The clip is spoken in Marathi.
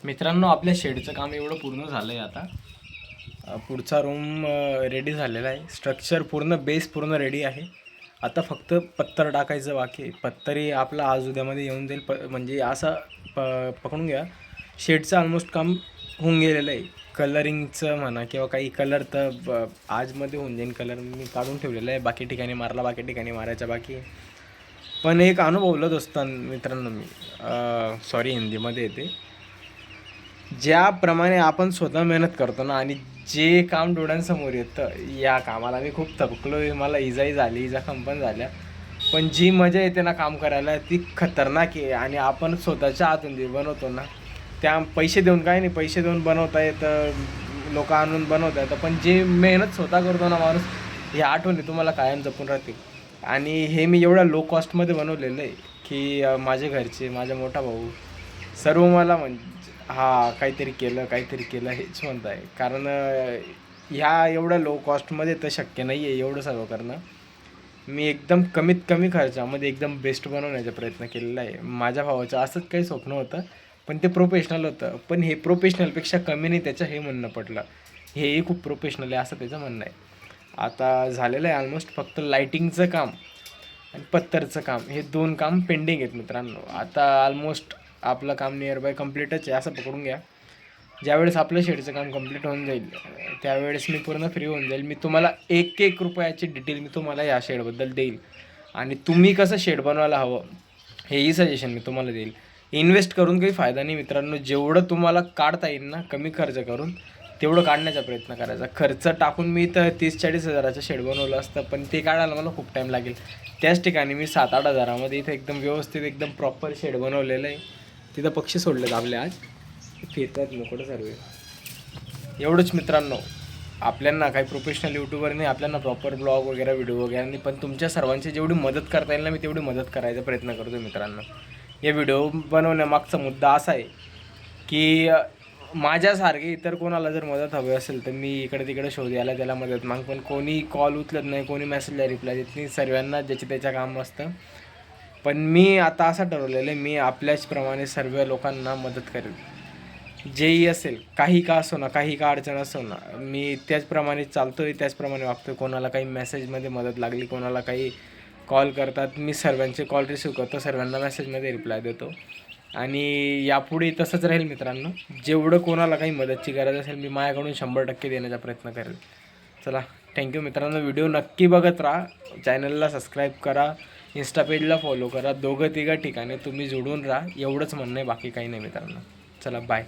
मित्रांनो, आपल्या शेडचं काम एवढं पूर्ण झालं आहे आता. पुढचा रूम रेडी झालेला आहे. स्ट्रक्चर पूर्ण, बेस पूर्ण रेडी आहे. आता फक्त पत्तर टाकायचं बाकी आहे. पत्तरही आपला आज उद्यामध्ये येऊन जाईल. म्हणजे असं पकडून घ्या, शेडचं ऑलमोस्ट काम होऊन गेलेलं आहे. कलरिंगचं म्हणा किंवा काही कलर तर आजमध्ये होऊन जाईल. कलर मी काढून ठेवलेलं आहे. बाकी ठिकाणी मारला, बाकी ठिकाणी मारायचा बाकी आहे. पण एक अनुभवलं दोस्तां मित्रांनो मी, सॉरी हिंदीमध्ये येते, ज्याप्रमाणे आपण स्वतः मेहनत करतो ना आणि जे काम डोळ्यांसमोर येतं, या कामाला मी खूप थकलो आहे. मला इजाही झाली, जखम पण झाल्या. पण जी मजा येते ना काम करायला, ती खतरनाक आहे. आणि आपण स्वतःच्या हातून जे बनवतो ना, त्या पैसे देऊन काय नाही, पैसे देऊन बनवता येतं, लोक आणून बनवता येतं, पण जे मेहनत स्वतः करतो ना माणूस, ही आठवणी तुम्हाला कायम जपून राहते. आणि हे मी एवढ्या लो कॉस्टमध्ये बनवलेलं आहे की माझे घरचे, माझा मोठा भाऊ सर्व मला काहीतरी केलं हेच म्हणत आहे. कारण ह्या एवढ्या लो कॉस्टमध्ये तर शक्य नाही आहे एवढं सर्व करणं. मी एकदम कमीत कमी खर्चामध्ये एकदम बेस्ट बनवण्याचा प्रयत्न केलेला आहे. माझ्या भावाचं असंच काही स्वप्न होतं, पण ते प्रोफेशनल होतं. पण हे प्रोफेशनलपेक्षा कमी नाही त्याचं हे म्हणणं पडलं. हेही खूप प्रोफेशनल आहे असं त्याचं म्हणणं आहे. आता झालेलं आहे ऑलमोस्ट. फक्त लाईटिंगचं काम आणि पत्तरचं काम हे 2 काम पेंडिंग आहेत मित्रांनो. आता ऑलमोस्ट आपलं काम नियर बाय कम्प्लीटच आहे असं पकडून घ्या. ज्यावेळेस आपलं शेडचं काम कंप्लीट होऊन जाईल, त्यावेळेस मी पूर्ण फ्री होऊन जाईल. मी तुम्हाला एक रुपयाची डिटेल मी तुम्हाला या शेडबद्दल देईल. आणि तुम्ही कसं शेड बनवायला हवं हेही सजेशन मी तुम्हाला देईल. इन्व्हेस्ट करून काही फायदा नाही मित्रांनो. जेवढं तुम्हाला काढता येईल ना कमी खर्च करून, तेवढं काढण्याचा प्रयत्न करायचा. खर्च टाकून मी तर 30-40 हजाराचं शेड बनवलं असतं, पण ते काढायला मला खूप टाईम लागेल. त्याच ठिकाणी मी 7-8 हजारामध्ये इथं एकदम व्यवस्थित, एकदम प्रॉपर शेड बनवलेलं आहे. तिथं पक्षी सोडलेत आपले, आज फिरतात मोकळं सर्व. एवढंच मित्रांनो. आपल्यांना काही प्रोफेशनल यूट्यूबर नाही, आपल्याला प्रॉपर ब्लॉग वगैरे, व्हिडिओ वगैरे नाही, पण तुमच्या सर्वांची जेवढी मदत करता येईल ना, मी तेवढी मदत करायचा प्रयत्न करतो मित्रांनो. या व्हिडिओ बनवण्यामागचा मुद्दा असा आहे की माझ्यासारखे इतर कोणाला जर मदत हवी असेल तर मी इकडे तिकडे शोध यायला त्याला मदत माग, पण कोणी कॉल उचलत नाही, कोणी मेसेजला रिप्लाय देत नाही. सर्वांना ज्याचे त्याच्या काम असतं. पण मी आता असं ठरवलेलं आहे, मी आपल्याचप्रमाणे सर्व लोकांना मदत करेल. जेही असेल, काही का असो ना, काही का अडचण असो ना, मी त्याचप्रमाणे चालतो आहे, त्याचप्रमाणे वागतो. कोणाला काही मेसेजमध्ये मदत लागली, कोणाला काही कॉल करतात, मी सर्वांचे कॉल रिसीव्ह करतो, सर्वांना मेसेजमध्ये रिप्लाय देतो. आणि यापुढे तसंच राहील मित्रांनो. जेवढं कोणाला काही मदतची गरज असेल, मी माझ्याकडून 100% देण्याचा प्रयत्न करेल. चला, थँक्यू मित्रांनो. व्हिडिओ नक्की बघत राहा. चॅनलला सबस्क्राईब करा, इन्स्टा पेजला फॉलो करा. 2-3 ठिकाणी तुम्ही जोडून राहा. एवढंच म्हणणं आहे, बाकी काही नाही मित्रांनो. चला, बाय.